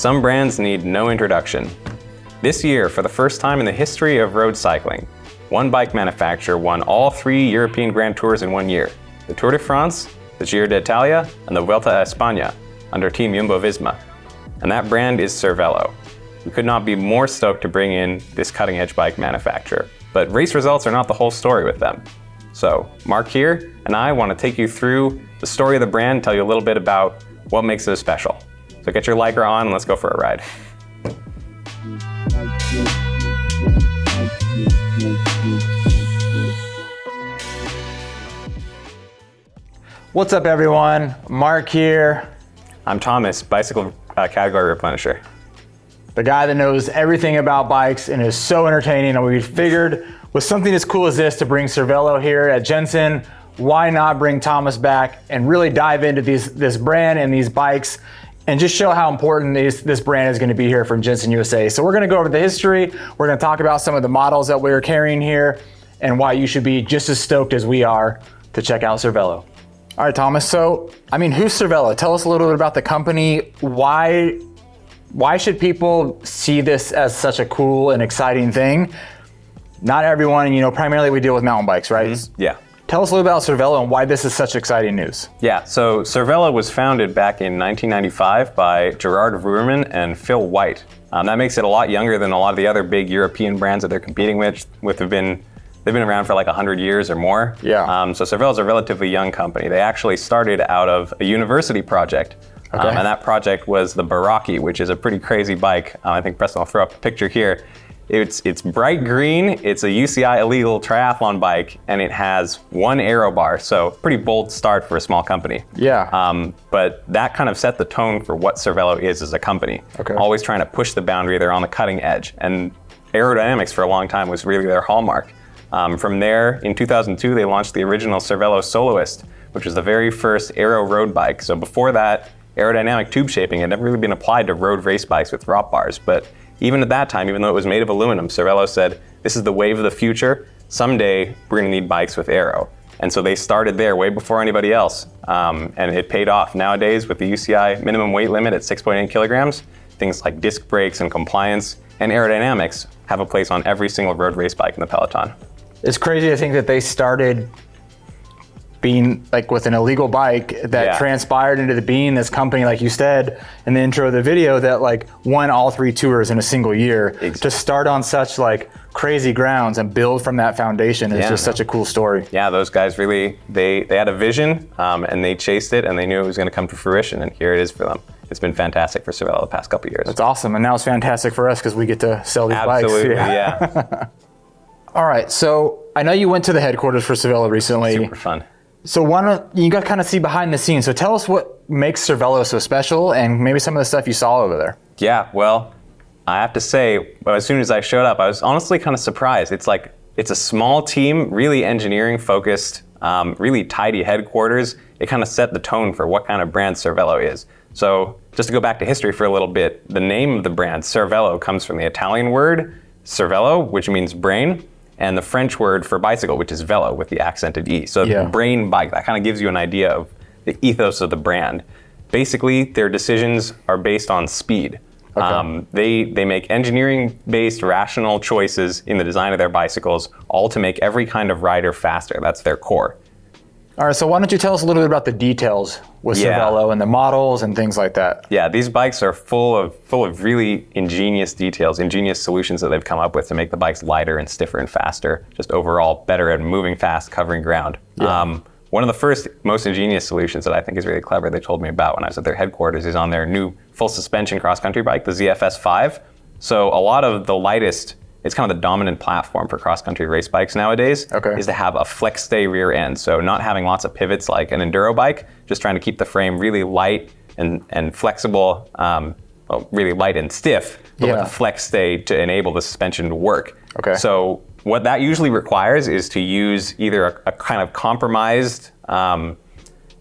some brands need no introduction. This year, for the first time in the history of road cycling, one bike manufacturer won all 3 European Grand Tours in 1 year: the Tour de France, the Giro d'Italia, and the Vuelta a España under Team Jumbo-Visma. And that brand is Cervélo. We could not be more stoked to bring in this cutting-edge bike manufacturer, but race results are not the whole story with them. So Mark here and I want to take you through the story of the brand, tell you a little bit about what makes it special. So get your Lycra on and let's go for a ride. What's up everyone? Mark here. I'm Thomas, bicycle category replenisher. The guy that knows everything about bikes and is so entertaining, and we figured with something as cool as this to bring Cervélo here at Jenson, why not bring Thomas back and really dive into this brand and these bikes and just show how important this brand is going to be here from Jenson USA. So we're going to go over the history, we're going to talk about some of the models that we're carrying here and why you should be just as stoked as we are to check out Cervélo. All right, Thomas, so who's Cervélo? Tell us a little bit about the company. Why should people see this as such a cool and exciting thing? Not everyone, primarily we deal with mountain bikes, right? Mm-hmm. Yeah. Tell us a little about Cervélo and why this is such exciting news. Yeah, so Cervélo was founded back in 1995 by Gerard Vuurman and Phil White. That makes it a lot younger than a lot of the other big European brands that they're competing with. They've been around for like 100 years or more. Yeah. So Cervélo is a relatively young company. They actually started out of a university project. Okay. And that project was the Baraki, which is a pretty crazy bike. I think Preston will throw up a picture here. It's bright green, it's a UCI illegal triathlon bike, and it has one aero bar, so pretty bold start for a small company. Yeah. But that kind of set the tone for what Cervélo is as a company. Okay. Always trying to push the boundary, they're on the cutting edge. And aerodynamics for a long time was really their hallmark. From there, in 2002, they launched the original Cervélo Soloist, which was the very first aero road bike. So before that, aerodynamic tube shaping had never really been applied to road race bikes with drop bars. But even at that time, even though it was made of aluminum, Cervélo said, this is the wave of the future. Someday, we're gonna need bikes with aero. And so they started there way before anybody else. And it paid off. Nowadays, with the UCI minimum weight limit at 6.8 kilograms, things like disc brakes and compliance and aerodynamics have a place on every single road race bike in the peloton. It's crazy to think that they started being like with an illegal bike that transpired into being this company, like you said in the intro of the video, that like won all 3 tours in a single year. Exactly. To start on such like crazy grounds and build from that foundation is just such a cool story. Yeah, those guys really, they had a vision and they chased it and they knew it was going to come to fruition, and here it is for them. It's been fantastic for Cervélo the past couple of years. That's awesome, and now it's fantastic for us because we get to sell these bikes. Absolutely, yeah. All right, so I know you went to the headquarters for Cervélo recently. Super fun. So you got to kind of see behind the scenes. So tell us what makes Cervélo so special and maybe some of the stuff you saw over there. Yeah, well, I have to say, as soon as I showed up, I was honestly kind of surprised. It's a small team, really engineering focused, really tidy headquarters. It kind of set the tone for what kind of brand Cervélo is. So just to go back to history for a little bit, the name of the brand, Cervélo, comes from the Italian word cervello, which means brain, and the French word for bicycle, which is velo with the accented E. So brain bike, that kind of gives you an idea of the ethos of the brand. Basically, their decisions are based on speed. Okay. They make engineering-based, rational choices in the design of their bicycles, all to make every kind of rider faster. That's their core. All right, so why don't you tell us a little bit about the details with Cervélo and the models and things like that? Yeah, these bikes are full of really ingenious details, ingenious solutions that they've come up with to make the bikes lighter and stiffer and faster, just overall better at moving fast, covering ground. Yeah. One of the first, most ingenious solutions that I think is really clever they told me about when I was at their headquarters is on their new full suspension cross-country bike, the ZFS5. So a lot of the lightest, it's kind of the dominant platform for cross-country race bikes nowadays, is to have a flex stay rear end. So not having lots of pivots like an enduro bike, just trying to keep the frame really light and flexible, really light and stiff, but with a flex stay to enable the suspension to work. Okay. So what that usually requires is to use either a kind of compromised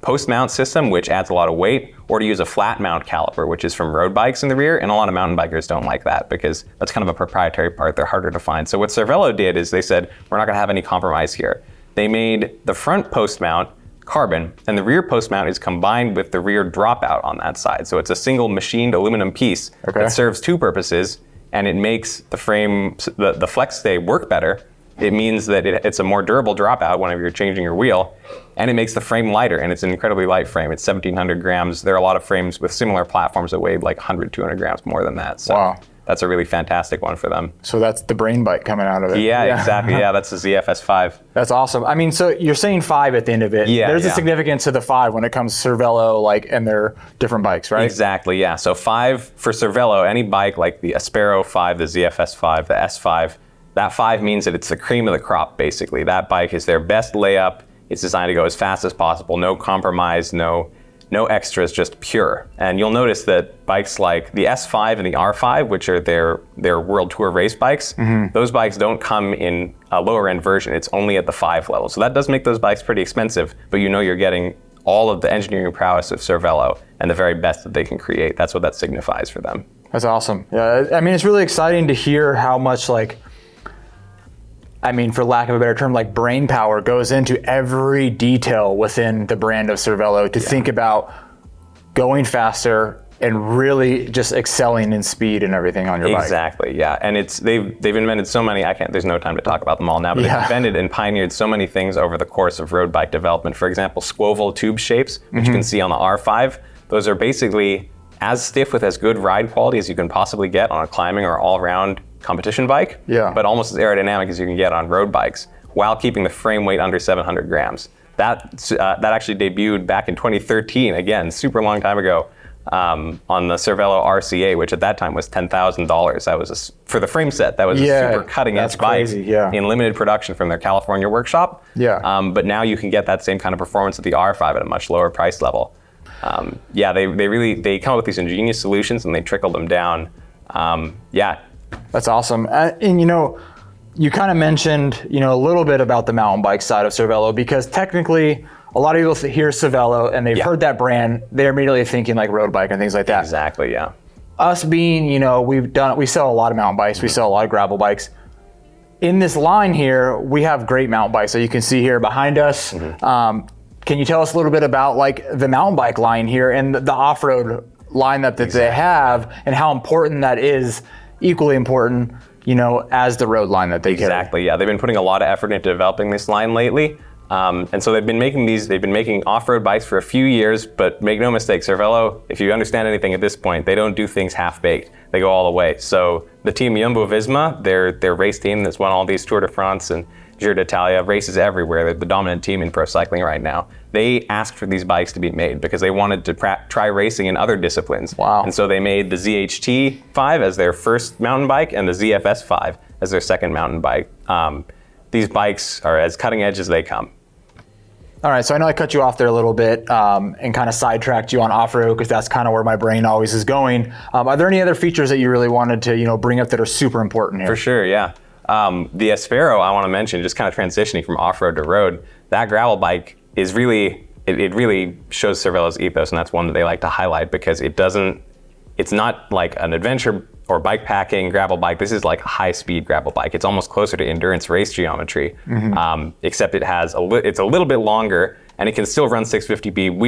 post-mount system, which adds a lot of weight, or to use a flat mount caliper, which is from road bikes in the rear, and a lot of mountain bikers don't like that because that's kind of a proprietary part. They're harder to find. So what Cervélo did is they said, we're not gonna have any compromise here. They made the front post mount carbon, and the rear post mount is combined with the rear dropout on that side. So it's a single machined aluminum piece that serves two purposes, and it makes the frame, the flex stay work better. It means that it's a more durable dropout whenever you're changing your wheel, and it makes the frame lighter, and it's an incredibly light frame. It's 1,700 grams. There are a lot of frames with similar platforms that weighed like 100, 200 grams more than that. So wow. That's a really fantastic one for them. So that's the brain bike coming out of it. Yeah, exactly. Yeah, that's the ZFS 5. That's awesome. I mean, so you're saying 5 at the end of it. Yeah, There's a significance to the 5 when it comes to Cervélo, like, and their different bikes, right? Exactly, yeah. So 5 for Cervélo, any bike like the Aspero 5, the ZFS 5, the S5, that 5 means that it's the cream of the crop, basically. That bike is their best layup. It's designed to go as fast as possible, no compromise, no extras, just pure. And you'll notice that bikes like the S5 and the R5, which are their World Tour race bikes, those bikes don't come in a lower end version. It's only at the 5 level. So that does make those bikes pretty expensive, but you know you're getting all of the engineering prowess of Cervélo and the very best that they can create. That's what that signifies for them. That's awesome. Yeah, I mean, it's really exciting to hear how much, like, I mean, for lack of a better term, like brain power goes into every detail within the brand of Cervélo to think about going faster and really just excelling in speed and everything on your bike. Exactly, yeah. And they've invented so many, there's no time to talk about them all now, but they've invented and pioneered so many things over the course of road bike development. For example, squoval tube shapes, which you can see on the R5. Those are basically as stiff with as good ride quality as you can possibly get on a climbing or all-around competition bike, but almost as aerodynamic as you can get on road bikes, while keeping the frame weight under 700 grams. That actually debuted back in 2013, again, super long time ago, on the Cervélo RCA, which at that time was $10,000. That was for the frame set. That was a super cutting edge bike in limited production from their California workshop. But now you can get that same kind of performance at the R5 at a much lower price level. They come up with these ingenious solutions and they trickle them down. That's awesome. And you kind of mentioned, a little bit about the mountain bike side of Cervélo, because technically a lot of people hear Cervélo and they've heard that brand, they're immediately thinking like road bike and things like that. Exactly, yeah. Us being, we sell a lot of mountain bikes, we sell a lot of gravel bikes. In this line here, we have great mountain bikes that you can see here behind us. Can you tell us a little bit about like the mountain bike line here and the off-road lineup that they have, and how important that is, equally important, as the road line that they carry? Exactly, yeah. They've been putting a lot of effort into developing this line lately. And so they've been making off-road bikes for a few years, but make no mistake, Cervélo, if you understand anything at this point, they don't do things half-baked. They go all the way. So the team Jumbo-Visma, their race team that's won all these Tour de France and Giro d'Italia, races everywhere. They're the dominant team in pro cycling right now. They asked for these bikes to be made because they wanted to try racing in other disciplines. Wow. And so they made the ZHT 5 as their first mountain bike and the ZFS 5 as their second mountain bike. These bikes are as cutting edge as they come. All right, so I know I cut you off there a little bit and kind of sidetracked you on off-road, because that's kind of where my brain always is going. Are there any other features that you really wanted to bring up that are super important here? For sure, yeah. The Aspero, I want to mention, just kind of transitioning from off-road to road, that gravel bike is really, it really shows Cervélo's ethos, and that's one that they like to highlight because it's not like an adventure or bike packing gravel bike. This is like a high-speed gravel bike. It's almost closer to endurance race geometry, except it's a little bit longer, and it can still run 650B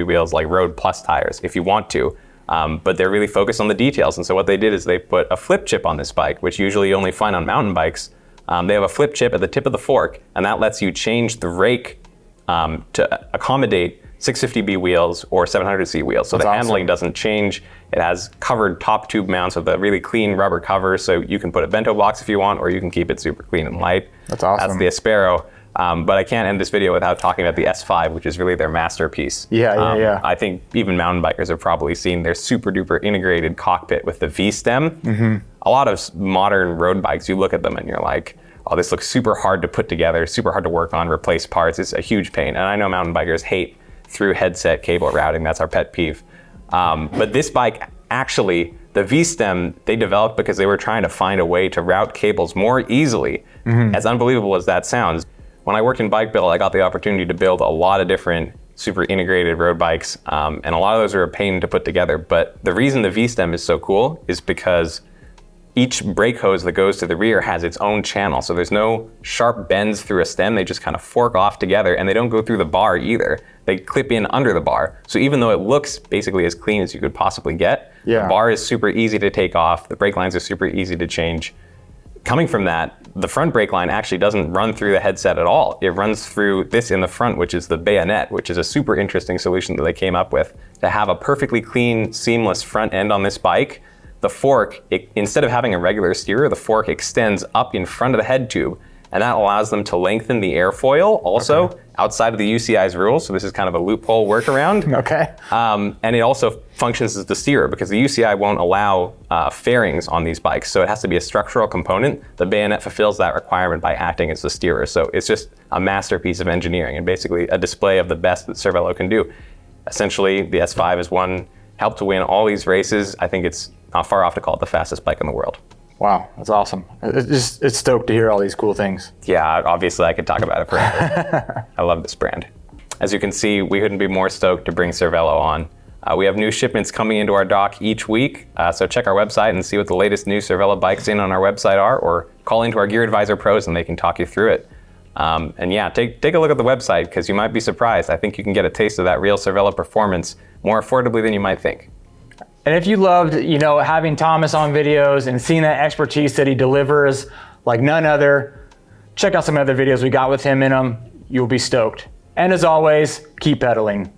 wheels like road plus tires if you want to. But they're really focused on the details. And so what they did is they put a flip chip on this bike, which usually you only find on mountain bikes. They have a flip chip at the tip of the fork, and that lets you change the rake to accommodate 650B wheels or 700C wheels. So the handling doesn't change. It has covered top tube mounts with a really clean rubber cover, so you can put a bento box if you want, or you can keep it super clean and light. That's awesome. That's the Aspero. But I can't end this video without talking about the S5, which is really their masterpiece. I think even mountain bikers have probably seen their super duper integrated cockpit with the V-stem. A lot of modern road bikes, you look at them and you're like, oh, this looks super hard to put together, super hard to work on, replace parts. It's a huge pain. And I know mountain bikers hate through headset cable routing. That's our pet peeve. But this bike, actually, the V-stem, they developed because they were trying to find a way to route cables more easily. As unbelievable as that sounds, when I worked in bike build, I got the opportunity to build a lot of different super integrated road bikes, and a lot of those are a pain to put together. But the reason the V-stem is so cool is because each brake hose that goes to the rear has its own channel. So there's no sharp bends through a stem. They just kind of fork off together, and they don't go through the bar either. They clip in under the bar. So even though it looks basically as clean as you could possibly get, the bar is super easy to take off. The brake lines are super easy to change. Coming from that, the front brake line actually doesn't run through the headset at all. It runs through this in the front, which is the bayonet, which is a super interesting solution that they came up with to have a perfectly clean, seamless front end on this bike. The fork, instead of having a regular steerer, the fork extends up in front of the head tube, and that allows them to lengthen the airfoil also outside of the UCI's rules. So this is kind of a loophole workaround. Okay. And it also functions as the steerer because the UCI won't allow fairings on these bikes. So it has to be a structural component. The bayonet fulfills that requirement by acting as the steerer. So it's just a masterpiece of engineering and basically a display of the best that Cervélo can do. Essentially, the S5 has helped to win all these races. I think it's not far off to call it the fastest bike in the world. Wow, that's awesome. It's stoked to hear all these cool things. Yeah, obviously I could talk about it forever. I love this brand. As you can see, we couldn't be more stoked to bring Cervélo on. We have new shipments coming into our dock each week, so check our website and see what the latest new Cervélo bikes in on our website are, or call into our Gear Advisor pros and they can talk you through it. And yeah, take a look at the website because you might be surprised. I think you can get a taste of that real Cervélo performance more affordably than you might think. And if you loved, having Thomas on videos and seeing that expertise that he delivers like none other, check out some other videos we got with him in them. You'll be stoked. And as always, keep pedaling.